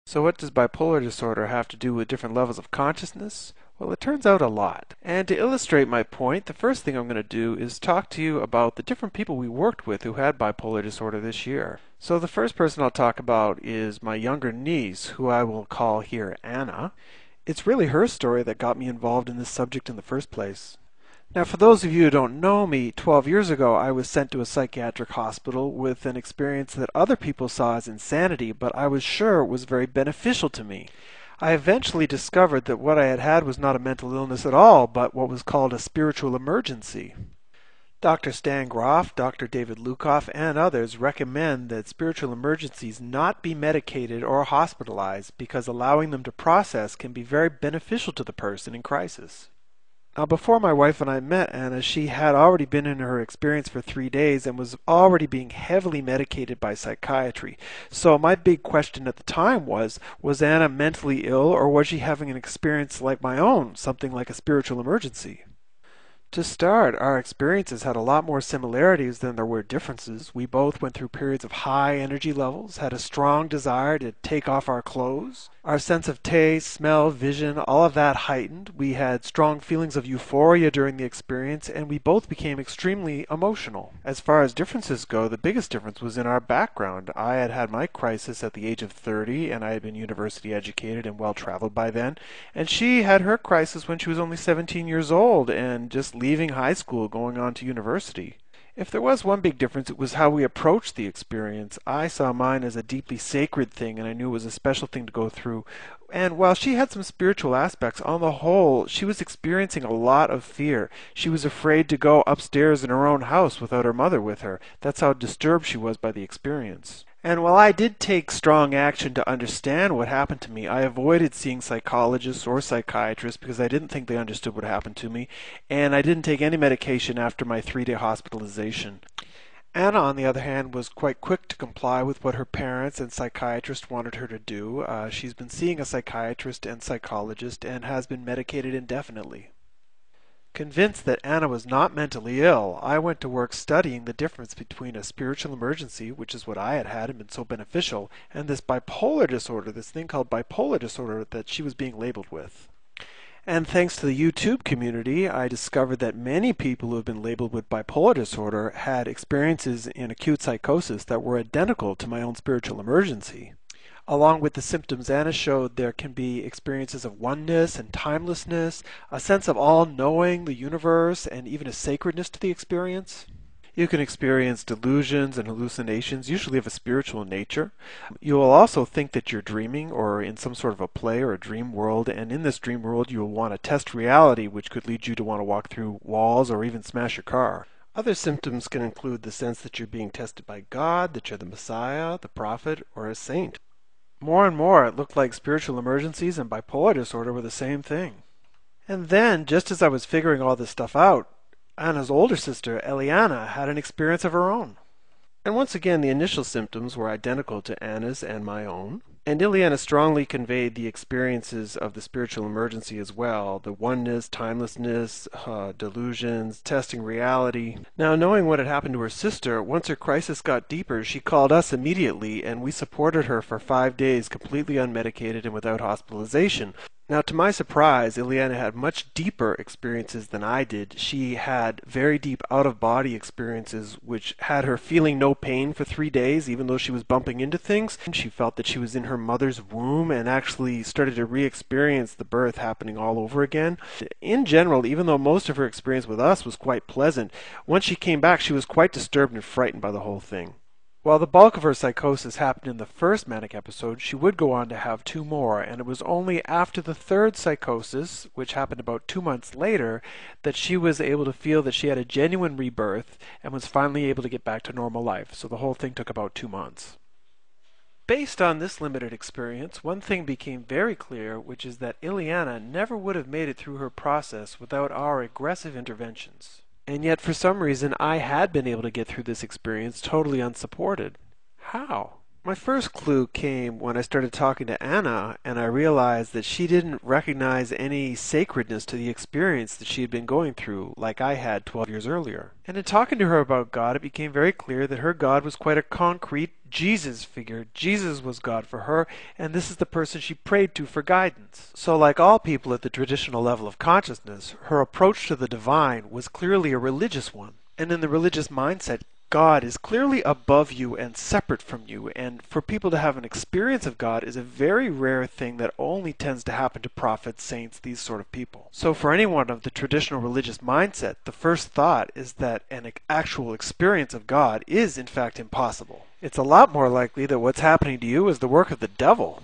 So what does bipolar disorder have to do with different levels of consciousness? Well, it turns out a lot. And to illustrate my point, the first thing I'm going to do is talk to you about the different people we worked with who had bipolar disorder this year. So the first person I'll talk about is my younger niece, who I will call here Anna. It's really her story that got me involved in this subject in the first place. Now, for those of you who don't know me, 12 years ago I was sent to a psychiatric hospital with an experience that other people saw as insanity, but I was sure was very beneficial to me. I eventually discovered that what I had had was not a mental illness at all, but what was called a spiritual emergency. Dr. Stan Groff, Dr. David Lukoff, and others recommend that spiritual emergencies not be medicated or hospitalized because allowing them to process can be very beneficial to the person in crisis. Now, before my wife and I met Anna, she had already been in her experience for 3 days and was already being heavily medicated by psychiatry. So my big question at the time was Anna mentally ill, or was she having an experience like my own, something like a spiritual emergency? To start, our experiences had a lot more similarities than there were differences. We both went through periods of high energy levels, had a strong desire to take off our clothes. Our sense of taste, smell, vision, all of that heightened. We had strong feelings of euphoria during the experience, and we both became extremely emotional. As far as differences go, the biggest difference was in our background. I had had my crisis at the age of 30, and I had been university educated and well-traveled by then. And she had her crisis when she was only 17 years old and just leaving high school, going on to university. If there was one big difference, it was how we approached the experience. I saw mine as a deeply sacred thing, and I knew it was a special thing to go through. And while she had some spiritual aspects, on the whole, she was experiencing a lot of fear. She was afraid to go upstairs in her own house without her mother with her. That's how disturbed she was by the experience. And while I did take strong action to understand what happened to me, I avoided seeing psychologists or psychiatrists because I didn't think they understood what happened to me, and I didn't take any medication after my 3-day hospitalization. Anna, on the other hand, was quite quick to comply with what her parents and psychiatrists wanted her to do. She's been seeing a psychiatrist and psychologist and has been medicated indefinitely. Convinced that Anna was not mentally ill, I went to work studying the difference between a spiritual emergency, which is what I had had and been so beneficial, and this bipolar disorder, this thing called bipolar disorder that she was being labeled with. And thanks to the YouTube community, I discovered that many people who have been labeled with bipolar disorder had experiences in acute psychosis that were identical to my own spiritual emergency. Along with the symptoms Anna showed, there can be experiences of oneness and timelessness, a sense of all-knowing the universe, and even a sacredness to the experience. You can experience delusions and hallucinations, usually of a spiritual nature. You will also think that you're dreaming or in some sort of a play or a dream world, and in this dream world you will want to test reality, which could lead you to want to walk through walls or even smash your car. Other symptoms can include the sense that you're being tested by God, that you're the Messiah, the prophet, or a saint. More and more, it looked like spiritual emergencies and bipolar disorder were the same thing. And then, just as I was figuring all this stuff out, Anna's older sister, Eliana, had an experience of her own. And once again, the initial symptoms were identical to Anna's and my own. And Ileana strongly conveyed the experiences of the spiritual emergency as well, the oneness, timelessness, delusions, testing reality. Now, knowing what had happened to her sister, once her crisis got deeper, she called us immediately, and we supported her for 5 days completely unmedicated and without hospitalization. Now, to my surprise, Ileana had much deeper experiences than I did. She had very deep out-of-body experiences, which had her feeling no pain for 3 days, even though she was bumping into things. She felt that she was in her mother's womb and actually started to re-experience the birth happening all over again. In general, even though most of her experience with us was quite pleasant, once she came back, she was quite disturbed and frightened by the whole thing. While the bulk of her psychosis happened in the first manic episode, she would go on to have 2 more, and it was only after the third psychosis, which happened about 2 months later, that she was able to feel that she had a genuine rebirth and was finally able to get back to normal life. So the whole thing took about 2 months. Based on this limited experience, one thing became very clear, which is that Ileana never would have made it through her process without our aggressive interventions. And yet, for some reason, I had been able to get through this experience totally unsupported. How? My first clue came when I started talking to Anna, and I realized that she didn't recognize any sacredness to the experience that she had been going through, like I had 12 years earlier. And in talking to her about God, it became very clear that her God was quite a concrete, Jesus figure. Jesus was God for her, and this is the person she prayed to for guidance. So like all people at the traditional level of consciousness, her approach to the divine was clearly a religious one. And in the religious mindset, God is clearly above you and separate from you, and for people to have an experience of God is a very rare thing that only tends to happen to prophets, saints, these sort of people. So for anyone of the traditional religious mindset, the first thought is that an actual experience of God is in fact impossible. It's a lot more likely that what's happening to you is the work of the devil.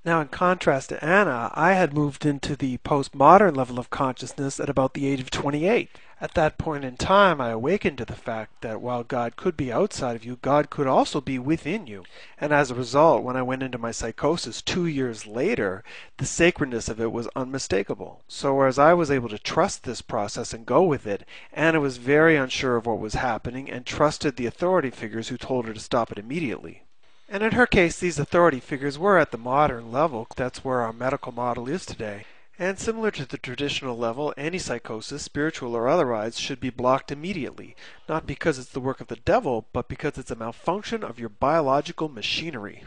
Now, in contrast to Anna, I had moved into the postmodern level of consciousness at about the age of 28. At that point in time, I awakened to the fact that while God could be outside of you, God could also be within you. And as a result, when I went into my psychosis 2 years later, the sacredness of it was unmistakable. So whereas I was able to trust this process and go with it, Anna was very unsure of what was happening and trusted the authority figures who told her to stop it immediately. And in her case, these authority figures were at the modern level. That's where our medical model is today. And similar to the traditional level, any psychosis, spiritual or otherwise, should be blocked immediately. Not because it's the work of the devil, but because it's a malfunction of your biological machinery.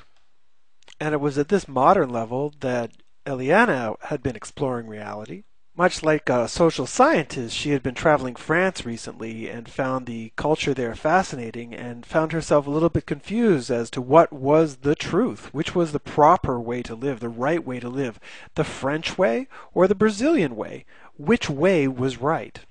And it was at this modern level that Eliana had been exploring reality. Much like a social scientist, she had been traveling France recently and found the culture there fascinating and found herself a little bit confused as to what was the truth, which was the proper way to live, the right way to live, the French way or the Brazilian way, which way was right.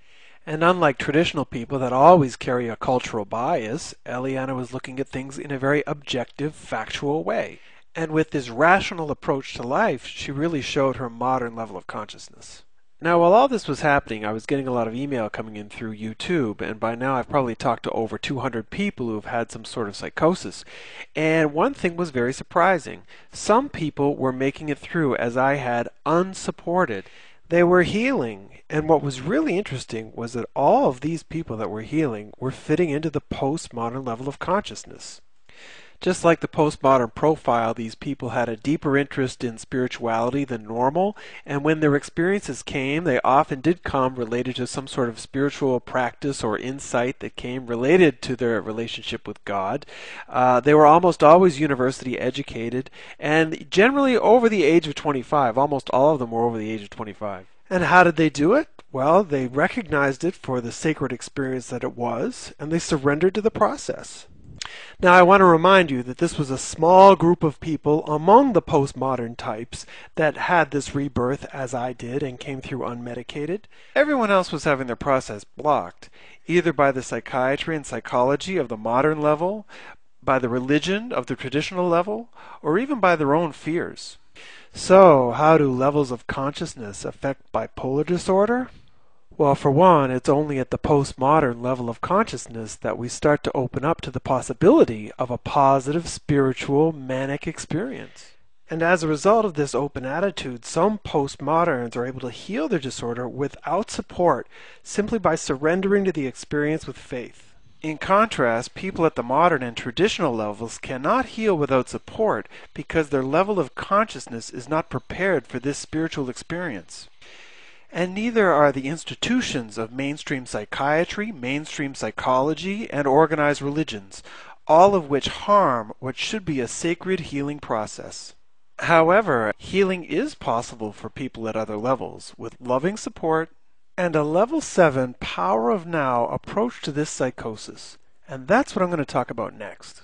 And unlike traditional people that always carry a cultural bias, Eliana was looking at things in a very objective, factual way. And with this rational approach to life, she really showed her modern level of consciousness. Now, while all this was happening, I was getting a lot of email coming in through YouTube, and by now I've probably talked to over 200 people who have had some sort of psychosis. And one thing was very surprising. Some people were making it through, as I had, unsupported. They were healing, and what was really interesting was that all of these people that were healing were fitting into the postmodern level of consciousness. Just like the postmodern profile, these people had a deeper interest in spirituality than normal, and when their experiences came, they often did come related to some sort of spiritual practice or insight that came related to their relationship with God. They were almost always university educated, and generally over the age of 25. Almost all of them were over the age of 25. And how did they do it? Well, they recognized it for the sacred experience that it was, and they surrendered to the process. Now, I want to remind you that this was a small group of people among the postmodern types that had this rebirth as I did and came through unmedicated. Everyone else was having their process blocked, either by the psychiatry and psychology of the modern level, by the religion of the traditional level, or even by their own fears. So, how do levels of consciousness affect bipolar disorder? Well, for one, it's only at the postmodern level of consciousness that we start to open up to the possibility of a positive, spiritual, manic experience. And as a result of this open attitude, some postmoderns are able to heal their disorder without support, simply by surrendering to the experience with faith. In contrast, people at the modern and traditional levels cannot heal without support because their level of consciousness is not prepared for this spiritual experience. And neither are the institutions of mainstream psychiatry, mainstream psychology, and organized religions, all of which harm what should be a sacred healing process. However, healing is possible for people at other levels, with loving support and a level 7 power of now approach to this psychosis. And that's what I'm going to talk about next.